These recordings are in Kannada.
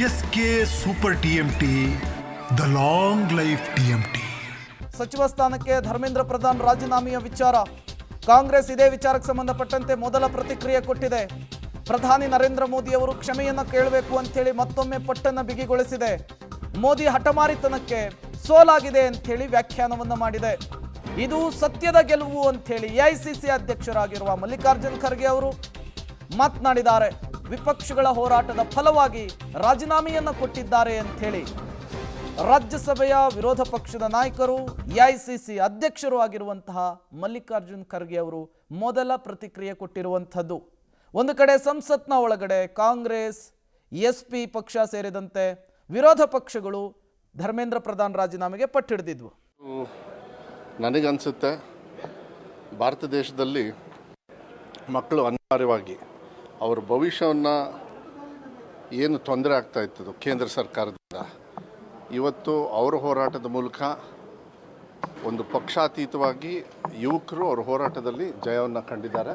S K super TMT, the long life TMT. ಸಚಿವ ಸ್ಥಾನಕ್ಕೆ ಧರ್ಮೇಂದ್ರ ಪ್ರಧಾನ್ ರಾಜೀನಾಮೆಯ ವಿಚಾರ ಕಾಂಗ್ರೆಸ್ ಇದೇ ವಿಚಾರಕ್ಕೆ ಸಂಬಂಧಪಟ್ಟಂತೆ ಮೊದಲ ಪ್ರತಿಕ್ರಿಯೆ ಕೊಟ್ಟಿದೆ. ಪ್ರಧಾನಿ ನರೇಂದ್ರ ಮೋದಿ ಅವರು ಕ್ಷಮೆಯನ್ನ ಕೇಳಬೇಕು ಅಂತೇಳಿ ಮತ್ತೊಮ್ಮೆ ಪಟ್ಟನ್ನ ಬಿಗಿಗೊಳಿಸಿದೆ. ಮೋದಿ ಹಠಮಾರಿತನಕ್ಕೆ ಸೋಲಾಗಿದೆ ಅಂತೇಳಿ ವ್ಯಾಖ್ಯಾನವನ್ನ ಮಾಡಿದೆ. ಇದು ಸತ್ಯದ ಗೆಲುವು ಅಂತೇಳಿ ಎಐಸಿಸಿ ಅಧ್ಯಕ್ಷರಾಗಿರುವ ಮಲ್ಲಿಕಾರ್ಜುನ್ ಖರ್ಗೆ ಅವರು ಮಾತನಾಡಿದ್ದಾರೆ. ವಿಪಕ್ಷಗಳ ಹೋರಾಟದ ಫಲವಾಗಿ ರಾಜೀನಾಮೆಯನ್ನ ಕೊಟ್ಟಿದ್ದಾರೆ ಅಂಥೇಳಿ ರಾಜ್ಯಸಭೆಯ ವಿರೋಧ ಪಕ್ಷದ ನಾಯಕರು ಎಐಸಿಸಿ ಅಧ್ಯಕ್ಷರು ಆಗಿರುವಂತಹ ಮಲ್ಲಿಕಾರ್ಜುನ್ ಖರ್ಗೆ ಅವರು ಮೊದಲ ಪ್ರತಿಕ್ರಿಯೆ ಕೊಟ್ಟಿರುವಂಥದ್ದು. ಒಂದು ಕಡೆ ಸಂಸತ್ನ ಒಳಗಡೆ ಕಾಂಗ್ರೆಸ್, ಎಸ್ಪಿ ಪಕ್ಷ ಸೇರಿದಂತೆ ವಿರೋಧ ಪಕ್ಷಗಳು ಧರ್ಮೇಂದ್ರ ಪ್ರಧಾನ್ ರಾಜೀನಾಮೆಗೆ ಪಟ್ಟಿಡಿದ್ವು. ನನಗನ್ಸುತ್ತೆ ಭಾರತ ದೇಶದಲ್ಲಿ ಮಕ್ಕಳು ಅನಿವಾರ್ಯವಾಗಿ ಅವರ ಭವಿಷ್ಯವನ್ನು ಏನು ತೊಂದರೆ ಆಗ್ತಾ ಇತ್ತು ಕೇಂದ್ರ ಸರ್ಕಾರದಿಂದ, ಇವತ್ತು ಅವರ ಹೋರಾಟದ ಮೂಲಕ ಒಂದು ಪಕ್ಷಾತೀತವಾಗಿ ಯುವಕರು ಅವರ ಹೋರಾಟದಲ್ಲಿ ಜಯವನ್ನು ಕಂಡಿದ್ದಾರೆ.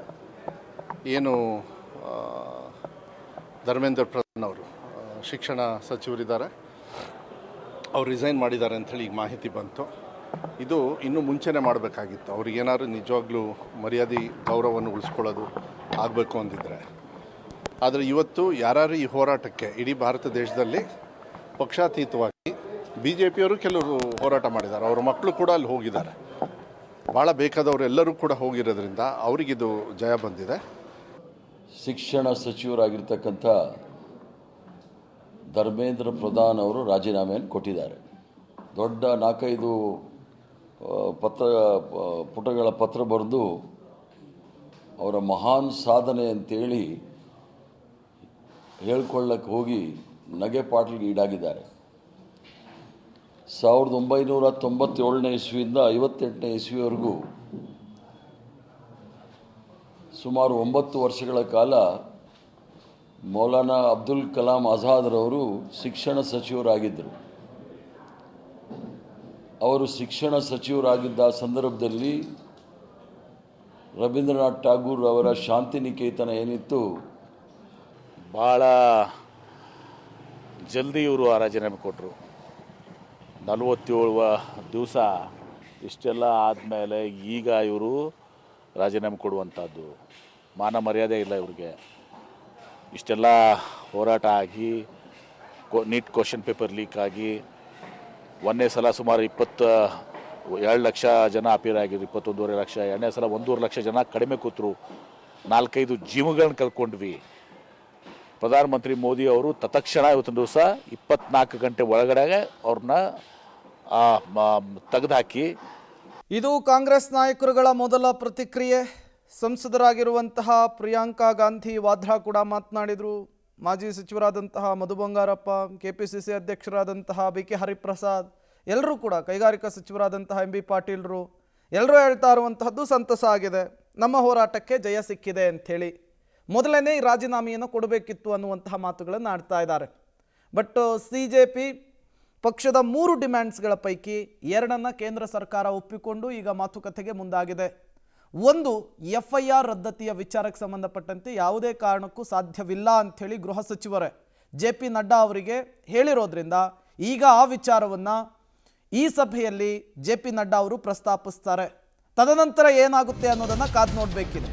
ಏನು ಧರ್ಮೇಂದ್ರ ಪ್ರಧಾನ್ ಅವರು ಶಿಕ್ಷಣ ಸಚಿವರಿದ್ದಾರೆ, ಅವ್ರು ರಿಸೈನ್ ಮಾಡಿದ್ದಾರೆ ಅಂಥೇಳಿ ಈಗ ಮಾಹಿತಿ ಬಂತು. ಇದು ಇನ್ನೂ ಮುಂಚೆನೇ ಮಾಡಬೇಕಾಗಿತ್ತು. ಅವ್ರಿಗೇನಾದ್ರು ನಿಜವಾಗ್ಲೂ ಮರ್ಯಾದೆ ಗೌರವವನ್ನು ಉಳಿಸ್ಕೊಳ್ಳೋದು ಆಗಬೇಕು ಅಂದಿದ್ರೆ. ಆದರೆ ಇವತ್ತು ಯಾರು ಈ ಹೋರಾಟಕ್ಕೆ ಇಡೀ ಭಾರತ ದೇಶದಲ್ಲಿ ಪಕ್ಷಾತೀತವಾಗಿ BJPಯವರು ಕೆಲವರು ಹೋರಾಟ ಮಾಡಿದ್ದಾರೆ, ಅವರ ಮಕ್ಕಳು ಕೂಡ ಅಲ್ಲಿ ಹೋಗಿದ್ದಾರೆ, ಭಾಳ ಬೇಕಾದವರು ಎಲ್ಲರೂ ಕೂಡ ಹೋಗಿರೋದ್ರಿಂದ ಅವರಿಗಿದು ಜಯ ಬಂದಿದೆ. ಶಿಕ್ಷಣ ಸಚಿವರಾಗಿರ್ತಕ್ಕಂಥ ಧರ್ಮೇಂದ್ರ ಪ್ರಧಾನ್ ಅವರು ರಾಜೀನಾಮೆಯನ್ನು ಕೊಟ್ಟಿದ್ದಾರೆ. ದೊಡ್ಡ 4-5 ಪುಟಗಳ ಪತ್ರ ಬರೆದು ಅವರ ಮಹಾನ್ ಸಾಧನೆ ಅಂತೇಳಿ ಹೇಳ್ಕೊಳ್ಳಕ್ಕೆ ಹೋಗಿ ನಗೆಪಾಟ್ಲಿಗೆ ಈಡಾಗಿದ್ದಾರೆ. 1997ನೇ ಇಸ್ವಿಯಿಂದ 58ನೇ ಇಸ್ವಿವರೆಗೂ ಸುಮಾರು 9 ವರ್ಷಗಳ ಕಾಲ ಮೌಲಾನಾ ಅಬ್ದುಲ್ ಕಲಾಂ ಆಜಾದ್ರವರು ಶಿಕ್ಷಣ ಸಚಿವರಾಗಿದ್ದರು. ಅವರು ಶಿಕ್ಷಣ ಸಚಿವರಾಗಿದ್ದ ಸಂದರ್ಭದಲ್ಲಿ ರವೀಂದ್ರನಾಥ್ ಠಾಗೂರ್ ಅವರ ಶಾಂತಿನಿಕೇತನ ಏನಿತ್ತು, ಭಾಳ ಜಲ್ದಿ ಇವರು ರಾಜೀನಾಮೆ ಕೊಟ್ಟರು. 47 ದಿವಸ ಇಷ್ಟೆಲ್ಲ ಆದಮೇಲೆ ಈಗ ಇವರು ರಾಜೀನಾಮೆ ಕೊಡುವಂಥದ್ದು ಮಾನ ಮರ್ಯಾದೆ ಇಲ್ಲ ಇವ್ರಿಗೆ. ಇಷ್ಟೆಲ್ಲ ಹೋರಾಟ ಆಗಿ ನೀಟ್ ಕ್ವಶನ್ ಪೇಪರ್ ಲೀಕ್ ಆಗಿ ಒಂದನೇ ಸಲ ಸುಮಾರು 22 ಲಕ್ಷ ಜನ ಅಪೀರ್ ಆಗಿದ್ರು, 21.5 ಲಕ್ಷ. ಎರಡನೇ ಸಲ 1.5 ಲಕ್ಷ ಜನ ಕಡಿಮೆ ಕೂತರು. 4-5 ಜೀವಗಳನ್ನ ಕಳ್ಕೊಂಡ್ವಿ. ಪ್ರಧಾನಮಂತ್ರಿ ಮೋದಿ ಅವರು ತತ್ಕ್ಷಣ ಇವತ್ತಿನ ದಿವಸ 24 ಗಂಟೆ ಒಳಗಡೆ ಅವ್ರನ್ನ ತೆಗೆದುಹಾಕಿ. ಇದು ಕಾಂಗ್ರೆಸ್ ನಾಯಕರುಗಳ ಮೊದಲ ಪ್ರತಿಕ್ರಿಯೆ. ಸಂಸದರಾಗಿರುವಂತಹ ಪ್ರಿಯಾಂಕಾ ಗಾಂಧಿ ವಾದ್ರಾ ಕೂಡ ಮಾತನಾಡಿದರು. ಮಾಜಿ ಸಚಿವರಾದಂತಹ ಮಧು ಬಂಗಾರಪ್ಪ, KPCC ಅಧ್ಯಕ್ಷರಾದಂತಹ BK ಹರಿಪ್ರಸಾದ್, ಎಲ್ಲರೂ ಕೂಡ ಕೈಗಾರಿಕಾ ಸಚಿವರಾದಂತಹ MB ಪಾಟೀಲ್ರು ಎಲ್ಲರೂ ಹೇಳ್ತಾ ಇರುವಂತಹದ್ದು ಸಂತಸ ಆಗಿದೆ, ನಮ್ಮ ಹೋರಾಟಕ್ಕೆ ಜಯ ಸಿಕ್ಕಿದೆ ಅಂಥೇಳಿ. ಮೊದಲನೇ ಈ ರಾಜೀನಾಮೆಯನ್ನು ಕೊಡಬೇಕಿತ್ತು ಅನ್ನುವಂತಹ ಮಾತುಗಳನ್ನು ಆಡ್ತಾ ಇದ್ದಾರೆ. ಬಟ್ CJP ಪಕ್ಷದ 3 ಡಿಮ್ಯಾಂಡ್ಸ್ಗಳ ಪೈಕಿ 2 ಕೇಂದ್ರ ಸರ್ಕಾರ ಒಪ್ಪಿಕೊಂಡು ಈಗ ಮಾತುಕತೆಗೆ ಮುಂದಾಗಿದೆ. ಒಂದು, FIR ರದ್ದತಿಯ ವಿಚಾರಕ್ಕೆ ಸಂಬಂಧಪಟ್ಟಂತೆ ಯಾವುದೇ ಕಾರಣಕ್ಕೂ ಸಾಧ್ಯವಿಲ್ಲ ಅಂಥೇಳಿ ಗೃಹ ಸಚಿವರೇ JP ನಡ್ಡಾ ಅವರಿಗೆ ಹೇಳಿರೋದ್ರಿಂದ ಈಗ ಆ ವಿಚಾರವನ್ನು ಈ ಸಭೆಯಲ್ಲಿ JP ನಡ್ಡಾ ಅವರು ಪ್ರಸ್ತಾಪಿಸ್ತಾರೆ. ತದನಂತರ ಏನಾಗುತ್ತೆ ಅನ್ನೋದನ್ನು ಕಾದು ನೋಡಬೇಕಿದೆ.